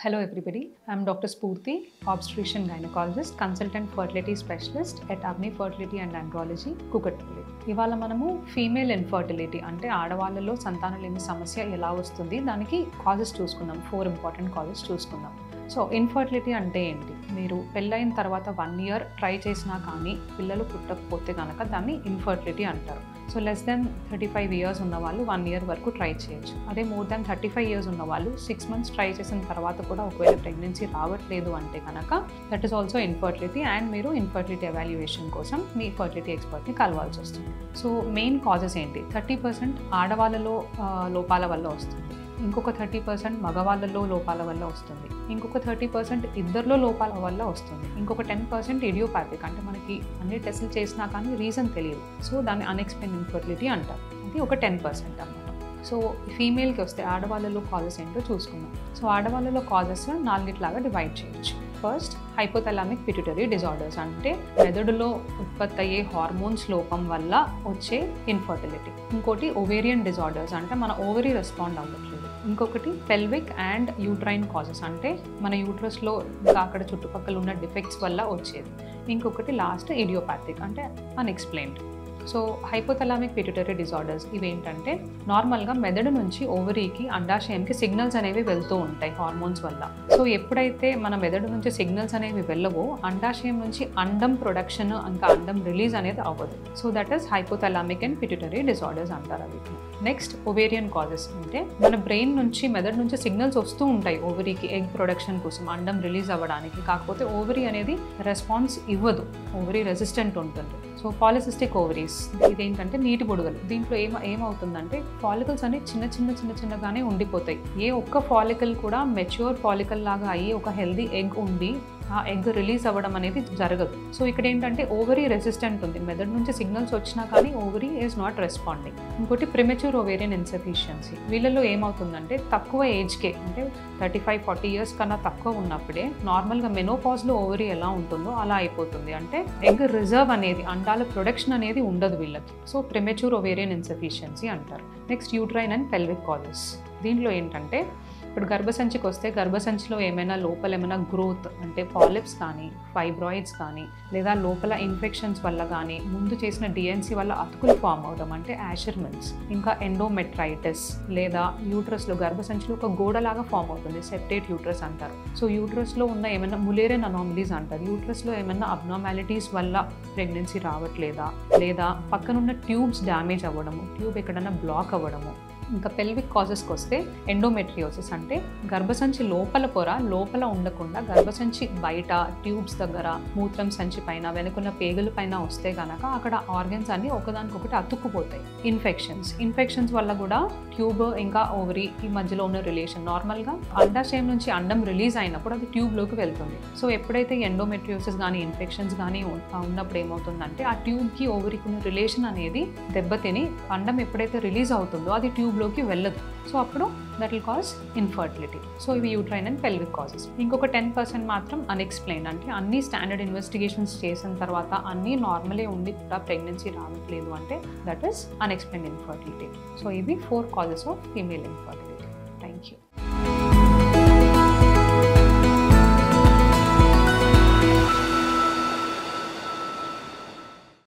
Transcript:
Hello everybody, I am Dr. Spurti, obstetrician gynecologist, consultant fertility specialist at Agni Fertility and Andrology, Kukatpalli. ఇవాళ మనము female infertility అంటే ఆడవాళ్ళలో సంతానలేమి సమస్య ఎలా వస్తుంది దానికి కాజెస్ చూసుకుందాం. 4 ఇంపార్టెంట్ కాజెస్ చూసుకుందాం. సో ఇన్ఫర్టిలిటీ అంటే ఏంటి? మీరు పెళ్ళైన తర్వాత 1 year ట్రై చేసినా కానీ పిల్లలు పుట్టకపోతే కనుక దాన్ని ఇన్ఫర్టిలిటీ అంటారు. సో లెస్ దెన్ 35 years ఉన్న వాళ్ళు 1 year వరకు ట్రై చేయొచ్చు. అదే మోర్ దెన్ 35 years ఉన్న వాళ్ళు 6 months ట్రై చేసిన తర్వాత కూడా ఒకవేళ ప్రెగ్నెన్సీ రావట్లేదు అంటే కనుక that is also infertility and మీరు ఇన్ఫర్టిలిటీ ఎవాల్యుయేషన్ కోసం మీ ఫర్టిలిటీ ఎక్స్పర్ట్ని కలవాల్సి వస్తుంది. సో మెయిన్ కాజెస్ ఏంటి? 30% ఆడవాళ్ళలో లోపాల వల్ల వస్తుంది, ఇంకొక 30% మగవాళ్ళలో లోపాల వల్ల వస్తుంది, ఇంకొక 30% ఇద్దరిలో లోపాల వల్ల వస్తుంది, ఇంకొక 10% ఇడియోపాథిక్ అంటే మనకి అన్ని టెస్టులు చేసినా కానీ రీజన్ తెలియదు. సో దాన్ని అన్ఎక్స్ప్లెయిన్డ్ ఇన్ఫర్టిలిటీ అంటారు. అది ఒక 10% అన్నమాట. సో ఫీమేల్కి వస్తే ఆడవాళ్ళలో కాజెస్ ఏంటో చూసుకుందాం. సో ఆడవాళ్ళలో కాజెస్ 4 డివైడ్ చేయొచ్చు. ఫస్ట్ హైపోథలామిక్ పిట్యూటరీ డిజార్డర్స్ అంటే మెదడులో ఉత్పత్తి అయ్యే హార్మోన్స్ లోపం వల్ల వచ్చే ఇన్ఫర్టిలిటీ. ఇంకోటి ఓవేరియన్ డిజార్డర్స్ అంటే మన ఓవరీ రెస్పాండ్ అవ్వట్లేదు. ఇంకొకటి పెల్విక్ అండ్ యూట్రైన్ కాజెస్ అంటే మన యూట్రస్లో ఇంకా అక్కడ చుట్టుపక్కల ఉన్న డిఫెక్ట్స్ వల్ల వచ్చేది. ఇంకొకటి లాస్ట్ ఇడియోపాథిక్ అంటే unexplained. So hypothalamic pituitary disorders ఇవేంటంటే నార్మల్గా మెదడు నుంచి ఓవరీకి అండాశయంకి సిగ్నల్స్ అనేవి వెళ్తూ ఉంటాయి హార్మోన్స్ వల్ల. సో ఎప్పుడైతే మన మెదడు నుంచి సిగ్నల్స్ అనేవి వెళ్ళవో అండాశయం నుంచి అండం ప్రొడక్షన్ ఇంకా అండం రిలీజ్ అనేది అవ్వదు. So that is hypothalamic and pituitary disorders అంటారు అవి. నెక్స్ట్ ఓవేరియన్ కాజెస్ అంటే మన బ్రెయిన్ నుంచి మెదడు నుంచి సిగ్నల్స్ వస్తూ ఉంటాయి ఓవరీకి ఎగ్ ప్రొడక్షన్ కోసం అండం రిలీజ్ అవ్వడానికి. కాకపోతే ఓవరీ అనేది రెస్పాన్స్ ఇవ్వదు, ఓవరీ రెసిస్టెంట్ ఉంటుంది. సో పాలిసిస్టిక్ ఓవరీస్ ఇదేంటంటే నీటి బుడగలు. దీంట్లో ఏమవుతుందంటే ఫాలికల్స్ అనేవి చిన్నగానే ఉండిపోతాయి. ఏ ఒక్క ఫాలికల్ కూడా మెచ్యూర్ ఫాలికల్ లాగా అయ్యి ఒక హెల్దీ ఎగ్ ఉండి ఆ ఎగ్ రిలీజ్ అవ్వడం అనేది జరగదు. సో ఇక్కడ ఏంటంటే ఓవరీ రెసిస్టెంట్ ఉంది, మెదడు నుంచి సిగ్నల్స్ వచ్చినా కానీ ఓవరీ ఈజ్ నాట్ రెస్పాండింగ్. ఇంకోటి ప్రిమెచ్యూర్ ఓవేరియన్ ఇన్సఫిషియన్సీ. వీళ్ళలో ఏమవుతుందంటే తక్కువ ఏజ్కే అంటే 35-40 years కన్నా తక్కువ ఉన్నప్పుడే నార్మల్గా మెనోపాజ్లో ఓవరీ ఎలా ఉంటుందో అలా అయిపోతుంది. అంటే ఎగ్ రిజర్వ్ అనేది అండాల ప్రొడక్షన్ అనేది ఉండదు వీళ్ళకి. సో ప్రిమెచ్యూర్ ఓవేరియన్ ఇన్సఫిషియన్సీ అంటారు. Next uterine and pelvic causes. దీంట్లో ఏంటంటే ఇప్పుడు గర్భసంచికి వస్తే గర్భసంచిలో ఏమైనా లోపల ఏమైనా గ్రోత్ అంటే పాలిప్స్ కానీ ఫైబ్రాయిడ్స్ కానీ లేదా లోపల ఇన్ఫెక్షన్స్ వల్ల కానీ ముందు చేసిన డిఎన్సీ వల్ల అతుకులు ఫామ్ అవడం అంటే యాషర్మెన్స్, ఇంకా ఎండోమెట్రైటిస్ లేదా యూట్రస్లో గర్భసంచిలో ఒక గోడలాగా ఫామ్ అవుతుంది, సెప్టేట్ యూట్రస్ అంటారు. సో యూట్రస్లో ఉన్న ఏమైనా ములేరియన్ అనామలీస్ అంటారు. యూట్రస్లో ఏమైనా అబ్నార్మాలిటీస్ వల్ల ప్రెగ్నెన్సీ రావట్లేదా లేదా పక్కనున్న ట్యూబ్స్ డ్యామేజ్ అవ్వడము, ట్యూబ్ ఎక్కడైనా బ్లాక్ అవ్వడము. ఇంకా పెల్విక్ కాజెస్కి వస్తే ఎండోమెట్రియోసిస్ అంటే గర్భసంచి లోపల పొర లోపల ఉండకుండా గర్భసంచి బయట ట్యూబ్స్ దగ్గర మూత్రం సంచి పైన వెనుకున్న పేగుల పైన వస్తే కనుక అక్కడ ఆర్గన్స్ అన్ని ఒకదానికొకటి అతుక్కుపోతాయి. ఇన్ఫెక్షన్స్ వల్ల కూడా ట్యూబ్ ఇంకా ఓవరీ ఈ మధ్యలో ఉన్న రిలేషన్ నార్మల్గా అండాశయం నుంచి అండం రిలీజ్ అయినప్పుడు అది ట్యూబ్లోకి వెళ్తుంది. సో ఎప్పుడైతే ఎండోమెట్రియోసిస్ కానీ ఇన్ఫెక్షన్స్ కానీ ఉన్నప్పుడు ఏమవుతుందంటే ఆ ట్యూబ్కి ఓవరీకి ఉన్న రిలేషన్ అనేది దెబ్బతిని అండం ఎప్పుడైతే రిలీజ్ అవుతుందో అది ట్యూబ్లోకి వెళ్ళదు. సో అప్పుడు that will cause infertility. So ఇవి యూట్రైన్ అండ్ పెల్విక్ కాజెస్. ఇంకొక 10% మాత్రం అన్ఎక్స్ప్లెయిన్డ్ అంటే అన్ని స్టాండర్డ్ ఇన్వెస్టిగేషన్స్ చేసిన తర్వాత అన్నీ నార్మలే ఉండి కూడా ప్రెగ్నెన్సీ రావట్లేదు అంటే that is unexplained infertility. So ఇవి 4 కాజెస్ ఆఫ్ ఫీమేల్ ఇన్ఫర్టిలిటీ.